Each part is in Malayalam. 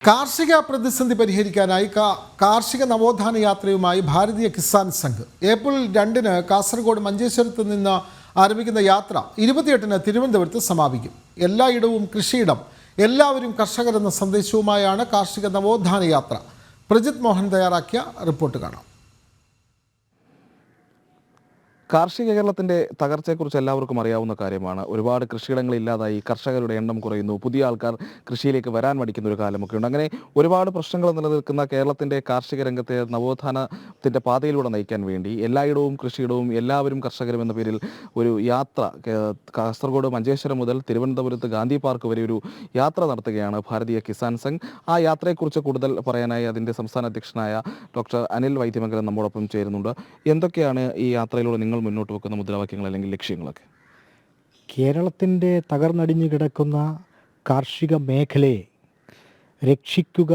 കാർഷിക പ്രതിസന്ധി പരിഹരിക്കാനായി കാർഷിക നവോത്ഥാന യാത്രയുമായി ഭാരതീയ കിസാൻ സംഘ് ഏപ്രിൽ 2-ന് കാസർഗോഡ് മഞ്ചേശ്വരത്ത് നിന്ന് ആരംഭിക്കുന്ന യാത്ര 28-ന് തിരുവനന്തപുരത്ത് സമാപിക്കും. എല്ലായിടവും കൃഷിയിടം, എല്ലാവരും കർഷകരെന്ന സന്ദേശവുമായാണ് കാർഷിക നവോത്ഥാന യാത്ര. പ്രജിത് മോഹൻ തയ്യാറാക്കിയ റിപ്പോർട്ട് കാണാം. കാർഷിക കേരളത്തിൻ്റെ തകർച്ചയെക്കുറിച്ച് എല്ലാവർക്കും അറിയാവുന്ന കാര്യമാണ്. ഒരുപാട് കൃഷിയിടങ്ങളില്ലാതായി, കർഷകരുടെ എണ്ണം കുറയുന്നു, പുതിയ ആൾക്കാർ കൃഷിയിലേക്ക് വരാൻ മടിക്കുന്ന ഒരു കാലമൊക്കെ ഉണ്ട്. അങ്ങനെ ഒരുപാട് പ്രശ്നങ്ങൾ നിലനിൽക്കുന്ന കേരളത്തിൻ്റെ കാർഷിക രംഗത്തെ നവോത്ഥാനത്തിൻ്റെ പാതയിലൂടെ നയിക്കാൻ വേണ്ടി എല്ലായിടവും കൃഷിയിടവും എല്ലാവരും കർഷകരും എന്ന പേരിൽ ഒരു യാത്ര കാസർഗോഡ് മഞ്ചേശ്വരം മുതൽ തിരുവനന്തപുരത്ത് ഗാന്ധി പാർക്ക് വരെ ഒരു യാത്ര നടത്തുകയാണ് ഭാരതീയ കിസാൻ സംഘ്. ആ യാത്രയെക്കുറിച്ച് കൂടുതൽ പറയാനായി അതിൻ്റെ സംസ്ഥാന അധ്യക്ഷനായ ഡോക്ടർ അനിൽ വൈദ്യമംഗലം നമ്മോടൊപ്പം ചേരുന്നുണ്ട്. എന്തൊക്കെയാണ് ഈ യാത്രയിലൂടെ നിങ്ങൾ മുന്നോട്ട് വെക്കുന്ന മുദ്രാവാക്യങ്ങൾ അല്ലെങ്കിൽ ലക്ഷ്യങ്ങളൊക്കെ? കേരളത്തിൻ്റെ തകർന്നടിഞ്ഞു കിടക്കുന്ന കാർഷിക മേഖലയെ രക്ഷിക്കുക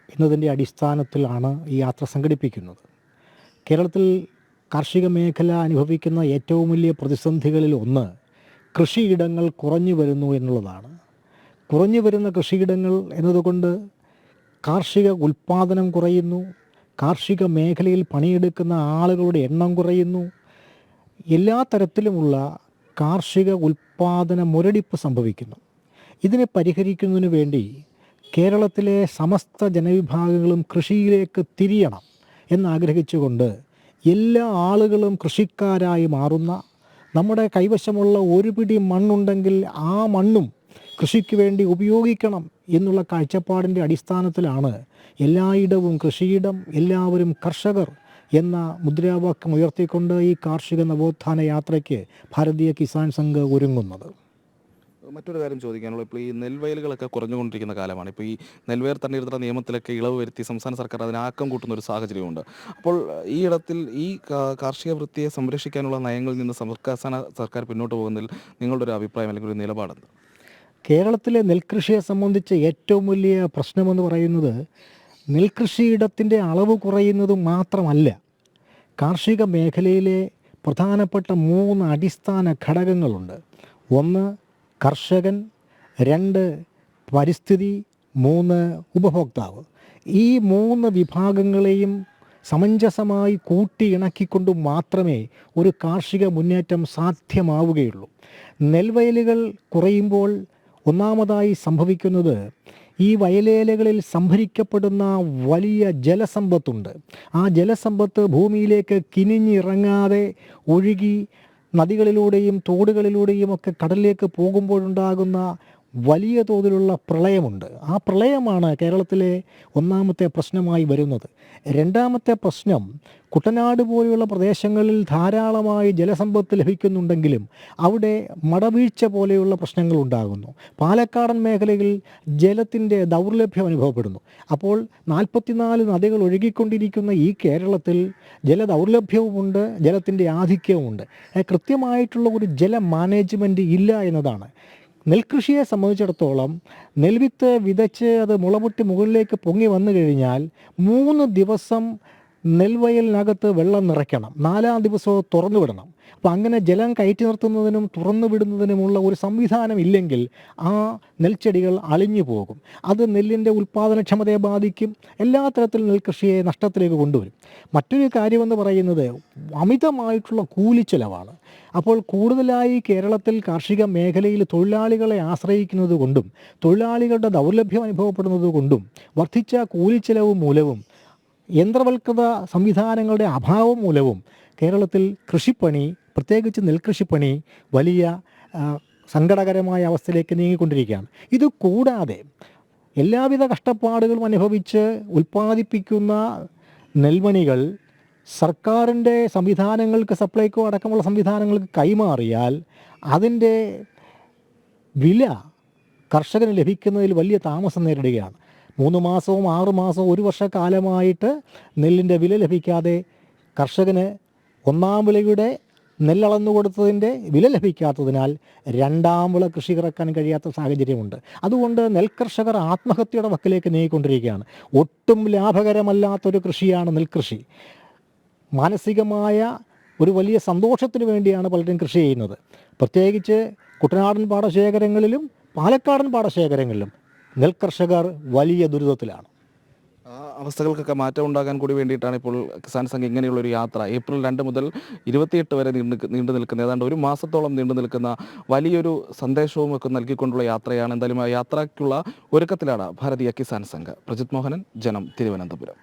എന്നതിൻ്റെ അടിസ്ഥാനത്തിലാണ് ഈ യാത്ര സംഘടിപ്പിക്കുന്നത്. കേരളത്തിൽ കാർഷിക മേഖല അനുഭവിക്കുന്ന ഏറ്റവും വലിയ പ്രതിസന്ധികളിൽ ഒന്ന് കൃഷിയിടങ്ങൾ കുറഞ്ഞു വരുന്നു എന്നുള്ളതാണ്. കുറഞ്ഞു വരുന്ന കൃഷിയിടങ്ങൾ എന്നതുകൊണ്ട് കാർഷിക ഉൽപ്പാദനം കുറയുന്നു, കാർഷിക മേഖലയിൽ പണിയെടുക്കുന്ന ആളുകളുടെ എണ്ണം കുറയുന്നു, എല്ലാ തരത്തിലുമുള്ള കാർഷിക ഉൽപ്പാദന മുരടിപ്പ് സംഭവിക്കുന്നു. ഇതിനെ പരിഹരിക്കുന്നതിന് വേണ്ടി കേരളത്തിലെ സമസ്ത ജനവിഭാഗങ്ങളും കൃഷിയിലേക്ക് തിരിയണം എന്നാഗ്രഹിച്ചുകൊണ്ട് എല്ലാ ആളുകളും കൃഷിക്കാരായി മാറുന്ന, നമ്മുടെ കൈവശമുള്ള ഒരു പിടി മണ്ണുണ്ടെങ്കിൽ ആ മണ്ണും കൃഷിക്ക് വേണ്ടി ഉപയോഗിക്കണം എന്നുള്ള കാഴ്ചപ്പാടിൻ്റെ അടിസ്ഥാനത്തിലാണ് എല്ലായിടവും കൃഷിയിടം, എല്ലാവരും കർഷകർ എന്ന മുദ്രാവാക്യം ഉയർത്തിക്കൊണ്ട് ഈ കാർഷിക നവോത്ഥാന യാത്രയ്ക്ക് ഭാരതീയ കിസാൻ സംഘ് ഒരുങ്ങുന്നത്. മറ്റൊരു കാര്യം ചോദിക്കാനുള്ളത്, ഇപ്പോൾ ഈ നെൽവയലുകളൊക്കെ കുറഞ്ഞുകൊണ്ടിരിക്കുന്ന കാലമാണ്. ഇപ്പോൾ ഈ നെൽവയർ തണ്ണീർത്തട നിയമത്തിലൊക്കെ ഇളവ് വരുത്തി സംസ്ഥാന സർക്കാർ അതിന് ആക്കം കൂട്ടുന്ന ഒരു സാഹചര്യമുണ്ട്. അപ്പോൾ ഈ ഇടത്തിൽ ഈ കാർഷിക വൃത്തിയെ സംരക്ഷിക്കാനുള്ള നയങ്ങളിൽ നിന്ന് സംസ്ഥാന സർക്കാർ പിന്നോട്ട് പോകുന്നതിൽ നിങ്ങളുടെ ഒരു അഭിപ്രായം അല്ലെങ്കിൽ ഒരു നിലപാടുണ്ട്? കേരളത്തിലെ നെൽകൃഷിയെ സംബന്ധിച്ച് ഏറ്റവും വലിയ പ്രശ്നമെന്ന് പറയുന്നത് നെൽകൃഷിയിടത്തിൻ്റെ അളവ് കുറയുന്നത് മാത്രമല്ല, കാർഷിക മേഖലയിലെ പ്രധാനപ്പെട്ട 3 അടിസ്ഥാന ഘടകങ്ങളുണ്ട്. 1 കർഷകൻ, 2 പരിസ്ഥിതി, 3 ഉപഭോക്താവ്. ഈ 3 വിഭാഗങ്ങളെയും സമഞ്ജസമായി കൂട്ടിയിണക്കിക്കൊണ്ട് മാത്രമേ ഒരു കാർഷിക മുന്നേറ്റം സാധ്യമാവുകയുള്ളൂ. നെൽവയലുകൾ കുറയുമ്പോൾ ഒന്നാമതായി സംഭവിക്കുന്നത് ഈ വയലേലകളിൽ സംഭരിക്കപ്പെടുന്ന വലിയ ജലസമ്പത്തുണ്ട്. ആ ജലസമ്പത്ത് ഭൂമിയിലേക്ക് കിനിഞ്ഞിറങ്ങാതെ ഒഴുകി നദികളിലൂടെയും തോടുകളിലൂടെയും ഒക്കെ കടലിലേക്ക് പോകുമ്പോഴുണ്ടാകുന്ന വലിയ തോതിലുള്ള പ്രളയമുണ്ട്. ആ പ്രളയമാണ് കേരളത്തിലെ ഒന്നാമത്തെ പ്രശ്നമായി വരുന്നത്. രണ്ടാമത്തെ പ്രശ്നം, കുട്ടനാട് പോലെയുള്ള പ്രദേശങ്ങളിൽ ധാരാളമായി ജലസമ്പത്ത് ലഭിക്കുന്നുണ്ടെങ്കിലും അവിടെ മടവീഴ്ച പോലെയുള്ള പ്രശ്നങ്ങൾ ഉണ്ടാകുന്നു. പാലക്കാടൻ മേഖലയിൽ ജലത്തിൻ്റെ ദൗർലഭ്യം അനുഭവപ്പെടുന്നു. അപ്പോൾ 44 നദികൾ ഒഴുകിക്കൊണ്ടിരിക്കുന്ന ഈ കേരളത്തിൽ ജലദൗർലഭ്യവുമുണ്ട്, ജലത്തിൻ്റെ ആധിക്യവുമുണ്ട്. കൃത്യമായിട്ടുള്ള ഒരു ജല മാനേജ്മെൻറ്റ് ഇല്ല എന്നതാണ്. നെൽകൃഷിയെ സംബന്ധിച്ചിടത്തോളം നെൽവിത്ത് വിതച്ച് അത് മുളപൊട്ടി മുകളിലേക്ക് പൊങ്ങി വന്നു കഴിഞ്ഞാൽ 3 ദിവസം നെൽവയലിനകത്ത് വെള്ളം നിറയ്ക്കണം, 4-ാം ദിവസവും തുറന്നു വിടണം. അപ്പോൾ അങ്ങനെ ജലം കയറ്റി നിർത്തുന്നതിനും തുറന്നു വിടുന്നതിനുമുള്ള ഒരു സംവിധാനം ഇല്ലെങ്കിൽ ആ നെൽച്ചെടികൾ അളിഞ്ഞു പോകും. അത് നെല്ലിൻ്റെ ഉൽപ്പാദനക്ഷമതയെ ബാധിക്കും, എല്ലാ തരത്തിലും നെൽകൃഷിയെ നഷ്ടത്തിലേക്ക് കൊണ്ടുവരും. മറ്റൊരു കാര്യമെന്ന് പറയുന്നത് അമിതമായിട്ടുള്ള കൂലിച്ചെലവാണ്. അപ്പോൾ കൂടുതലായി കേരളത്തിൽ കാർഷിക മേഖലയിൽ തൊഴിലാളികളെ ആശ്രയിക്കുന്നത് കൊണ്ടും തൊഴിലാളികളുടെ ദൗർലഭ്യം അനുഭവപ്പെടുന്നത് കൊണ്ടും വർദ്ധിച്ച കൂലിച്ചെലവ് മൂലവും യന്ത്രവൽകൃത സംവിധാനങ്ങളുടെ അഭാവം മൂലവും കേരളത്തിൽ കൃഷിപ്പണി, പ്രത്യേകിച്ച് നെൽകൃഷിപ്പണി വലിയ സങ്കടകരമായ അവസ്ഥയിലേക്ക് നീങ്ങിക്കൊണ്ടിരിക്കുകയാണ്. ഇത് കൂടാതെ എല്ലാവിധ കഷ്ടപ്പാടുകളും അനുഭവിച്ച് ഉൽപ്പാദിപ്പിക്കുന്ന നെൽമണികൾ സർക്കാരിൻ്റെ സംവിധാനങ്ങൾക്ക്, സപ്ലൈകോ അടക്കമുള്ള സംവിധാനങ്ങൾക്ക് കൈമാറിയാൽ അതിൻ്റെ വില കർഷകന് ലഭിക്കുന്നതിൽ വലിയ താമസം നേരിടുകയാണ്. 3 മാസവും 6 മാസവും 1 വർഷക്കാലമായിട്ട് നെല്ലിൻ്റെ വില ലഭിക്കാതെ കർഷകന് 1-ാം വിളയുടെ നെല്ലളന്നു കൊടുത്തതിൻ്റെ വില ലഭിക്കാത്തതിനാൽ 2-ാം വിള കൃഷി ഇറക്കാൻ കഴിയാത്ത സാഹചര്യമുണ്ട്. അതുകൊണ്ട് നെൽകർഷകർ ആത്മഹത്യയുടെ വക്കിലേക്ക് നീങ്ങിക്കൊണ്ടിരിക്കുകയാണ്. ഒട്ടും ലാഭകരമല്ലാത്തൊരു കൃഷിയാണ് നെൽകൃഷി. മാനസികമായ ഒരു വലിയ സന്തോഷത്തിന് വേണ്ടിയാണ് പലരും കൃഷി ചെയ്യുന്നത്. പ്രത്യേകിച്ച് കുട്ടനാടൻ പാടശേഖരങ്ങളിലും പാലക്കാടൻ പാടശേഖരങ്ങളിലും നെൽകർഷകർ വലിയ ദുരിതത്തിലാണ്. ആ അവസ്ഥകൾക്കൊക്കെ മാറ്റം ഉണ്ടാകാൻ കൂടി വേണ്ടിയിട്ടാണ് ഇപ്പോൾ കിസാൻ സംഘ് ഇങ്ങനെയുള്ളൊരു യാത്ര ഏപ്രിൽ 2 മുതൽ 28 വരെ നീണ്ടു നിൽക്കുന്ന ഏതാണ്ട് ഒരു മാസത്തോളം നീണ്ടു നിൽക്കുന്ന വലിയൊരു സന്ദേശവും ഒക്കെ നൽകിക്കൊണ്ടുള്ള യാത്രയാണ്. എന്തായാലും ആ യാത്രയ്ക്കുള്ള ഒരുക്കത്തിലാണ് ഭാരതീയ കിസാൻ സംഘ്. പ്രജിത് മോഹനൻ, ജനം, തിരുവനന്തപുരം.